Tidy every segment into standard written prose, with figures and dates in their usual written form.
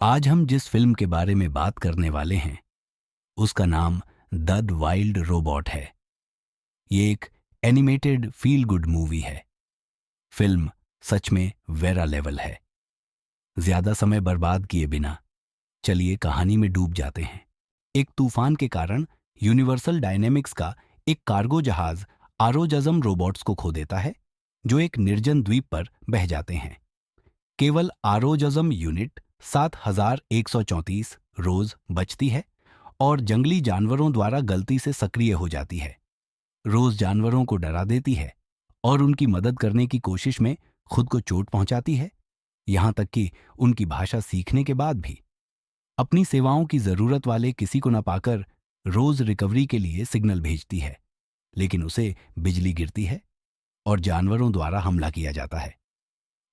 आज हम जिस फिल्म के बारे में बात करने वाले हैं उसका नाम द वाइल्ड रोबोट है। ये एक एनिमेटेड फील गुड मूवी है। फिल्म सच में वेरा लेवल है। ज्यादा समय बर्बाद किए बिना चलिए कहानी में डूब जाते हैं। एक तूफान के कारण यूनिवर्सल डायनेमिक्स का एक कार्गो जहाज आरोजज़म रोबोट्स को खो देता है, जो एक निर्जन द्वीप पर बह जाते हैं। केवल आरोजज़म यूनिट 7134 रोज बचती है और जंगली जानवरों द्वारा गलती से सक्रिय हो जाती है। रोज जानवरों को डरा देती है और उनकी मदद करने की कोशिश में खुद को चोट पहुंचाती है, यहां तक कि उनकी भाषा सीखने के बाद भी। अपनी सेवाओं की जरूरत वाले किसी को न पाकर रोज रिकवरी के लिए सिग्नल भेजती है, लेकिन उसे बिजली गिरती है और जानवरों द्वारा हमला किया जाता है।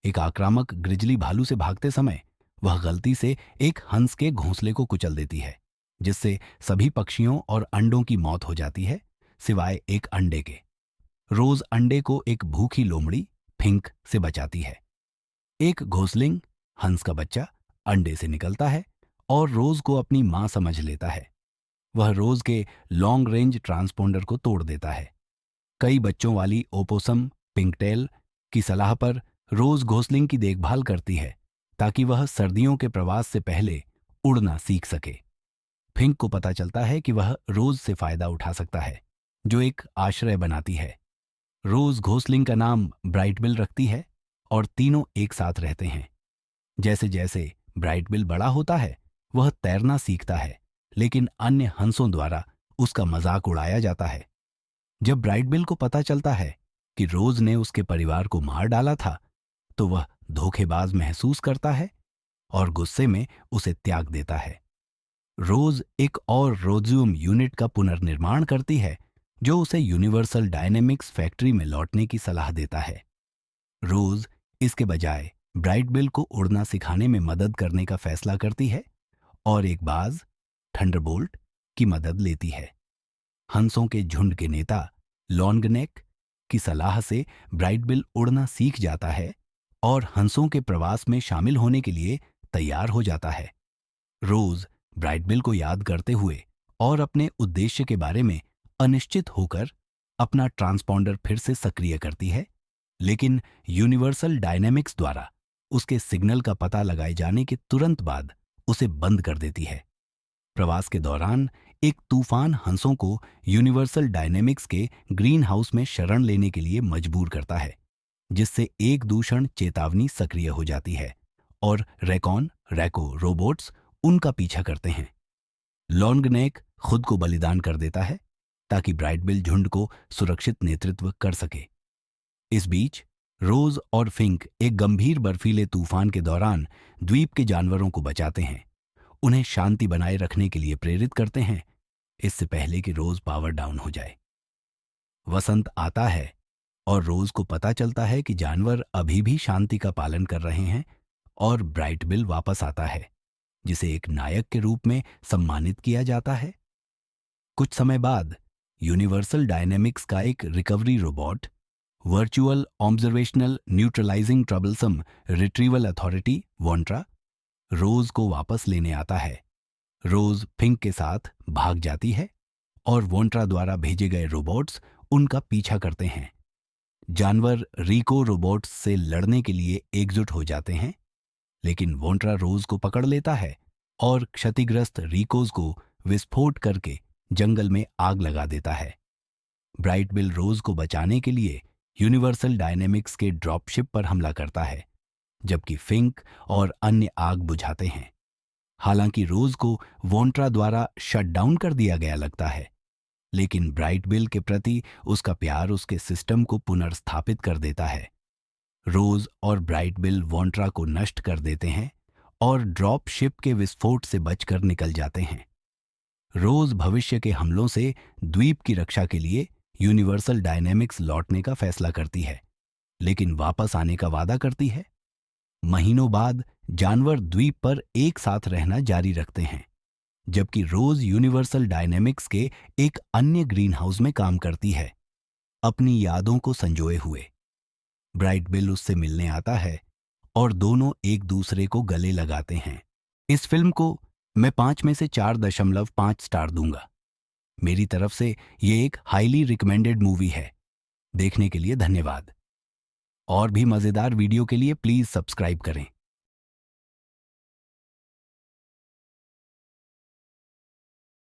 एक आक्रामक ग्रिजली भालू से भागते समय वह गलती से एक हंस के घोंसले को कुचल देती है, जिससे सभी पक्षियों और अंडों की मौत हो जाती है, सिवाय एक अंडे के। रोज अंडे को एक भूखी लोमड़ी फिंक से बचाती है। एक घोंसलिंग हंस का बच्चा अंडे से निकलता है और रोज को अपनी मां समझ लेता है। वह रोज के लॉन्ग रेंज ट्रांसपोंडर को तोड़ देता है। कई बच्चों वाली ओपोसम पिंकटेल की सलाह पर रोज घोंसलिंग की देखभाल करती है, ताकि वह सर्दियों के प्रवास से पहले उड़ना सीख सके। फिंक को पता चलता है कि वह रोज से फायदा उठा सकता है, जो एक आश्रय बनाती है। रोज घोंसलिंग का नाम ब्राइट बिल रखती है और तीनों एक साथ रहते हैं। जैसे जैसे ब्राइट बिल बड़ा होता है, वह तैरना सीखता है, लेकिन अन्य हंसों द्वारा उसका मजाक उड़ाया जाता है। जब ब्राइट बिल को पता चलता है कि रोज ने उसके परिवार को मार डाला था, तो वह धोखेबाज महसूस करता है और गुस्से में उसे त्याग देता है। रोज एक और रोजियम यूनिट का पुनर्निर्माण करती है, जो उसे यूनिवर्सल डायनेमिक्स फैक्ट्री में लौटने की सलाह देता है। रोज इसके बजाय ब्राइट बिल को उड़ना सिखाने में मदद करने का फैसला करती है और एक बाज थंडरबोल्ट की मदद लेती है। हंसों के झुंड के नेता लॉन्गनेक की सलाह से ब्राइट बिल उड़ना सीख जाता है और हंसों के प्रवास में शामिल होने के लिए तैयार हो जाता है। रोज ब्राइट बिल को याद करते हुए और अपने उद्देश्य के बारे में अनिश्चित होकर अपना ट्रांसपॉन्डर फिर से सक्रिय करती है, लेकिन यूनिवर्सल डायनेमिक्स द्वारा उसके सिग्नल का पता लगाए जाने के तुरंत बाद उसे बंद कर देती है। प्रवास के दौरान एक तूफान हंसों को यूनिवर्सल डायनेमिक्स के ग्रीन हाउस में शरण लेने के लिए मजबूर करता है, जिससे एक दूषण चेतावनी सक्रिय हो जाती है और रैको रोबोट्स उनका पीछा करते हैं। लॉन्गनेक खुद को बलिदान कर देता है ताकि ब्राइट बिल झुंड को सुरक्षित नेतृत्व कर सके। इस बीच रोज और फिंक एक गंभीर बर्फीले तूफान के दौरान द्वीप के जानवरों को बचाते हैं, उन्हें शांति बनाए रखने के लिए प्रेरित करते हैं, इससे पहले कि रोज पावर डाउन हो जाए। वसंत आता है और रोज को पता चलता है कि जानवर अभी भी शांति का पालन कर रहे हैं और ब्राइट बिल वापस आता है, जिसे एक नायक के रूप में सम्मानित किया जाता है। कुछ समय बाद यूनिवर्सल डायनेमिक्स का एक recovery robot virtual observational neutralizing troublesome retrieval authority वॉन्ट्रा रोज को वापस लेने आता है। रोज फिंक के साथ भाग जाती है और वॉन्ट्रा द्वारा भेजे गए रोबोट्स उनका पीछा करते हैं। जानवर रिको रोबोट्स से लड़ने के लिए एकजुट हो जाते हैं, लेकिन वॉन्ट्रा रोज को पकड़ लेता है और क्षतिग्रस्त रिकोज को विस्फोट करके जंगल में आग लगा देता है। ब्राइट बिल रोज को बचाने के लिए यूनिवर्सल डायनेमिक्स के ड्रॉपशिप पर हमला करता है, जबकि फिंक और अन्य आग बुझाते हैं। हालांकि रोज को वॉन्ट्रा द्वारा शट डाउन कर दिया गया लगता है, लेकिन ब्राइट बिल के प्रति उसका प्यार उसके सिस्टम को पुनर्स्थापित कर देता है। रोज और ब्राइट बिल वॉन्ट्रा को नष्ट कर देते हैं और ड्रॉप शिप के विस्फोट से बचकर निकल जाते हैं। रोज भविष्य के हमलों से द्वीप की रक्षा के लिए यूनिवर्सल डायनेमिक्स लौटने का फैसला करती है, लेकिन वापस आने का वादा करती है। महीनों बाद जानवर द्वीप पर एक साथ रहना जारी रखते हैं, जबकि रोज यूनिवर्सल डायनेमिक्स के एक अन्य ग्रीन हाउस में काम करती है, अपनी यादों को संजोए हुए। ब्राइट बिल उससे मिलने आता है और दोनों एक दूसरे को गले लगाते हैं इस फिल्म को मैं 5 में से 4.5 स्टार दूंगा। मेरी तरफ से ये एक हाईली रिकमेंडेड मूवी है। देखने के लिए धन्यवाद। और भी मज़ेदार वीडियो के लिए प्लीज़ सब्सक्राइब करें।